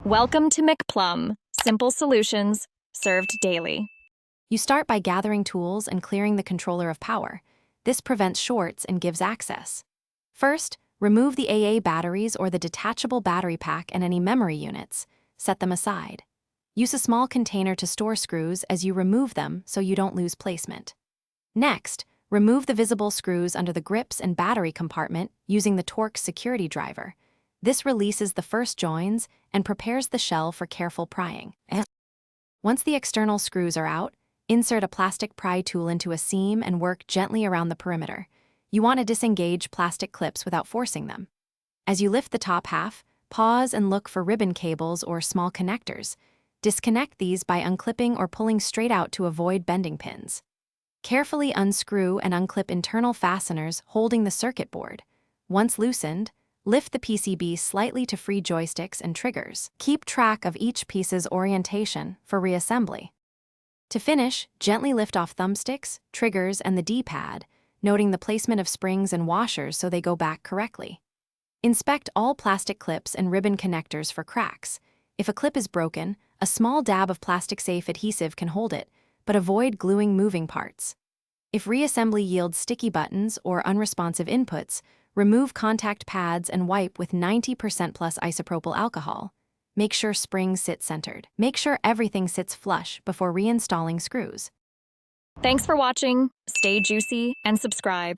Welcome to McPlum, simple solutions served daily. You start by gathering tools and clearing the controller of power. This prevents shorts and gives access. First, remove the AA batteries or the detachable battery pack and any memory units. Set them aside. Use a small container to store screws as you remove them so you don't lose placement. Next, remove the visible screws under the grips and battery compartment using the Torx security driver. This releases the first joins and prepares the shell for careful prying. Once the external screws are out, insert a plastic pry tool into a seam and work gently around the perimeter. You want to disengage plastic clips without forcing them. As you lift the top half, pause and look for ribbon cables or small connectors. Disconnect these by unclipping or pulling straight out to avoid bending pins. Carefully unscrew and unclip internal fasteners holding the circuit board. Once loosened, lift the PCB slightly to free joysticks and triggers. Keep track of each piece's orientation for reassembly. To finish, gently lift off thumbsticks, triggers, and the D-pad, noting the placement of springs and washers so they go back correctly. Inspect all plastic clips and ribbon connectors for cracks. If a clip is broken, a small dab of plastic-safe adhesive can hold it, but avoid gluing moving parts. If reassembly yields sticky buttons or unresponsive inputs, remove contact pads and wipe with 90% plus isopropyl alcohol. Make sure springs sit centered. Make sure everything sits flush before reinstalling screws. Thanks for watching. Stay juicy and subscribe.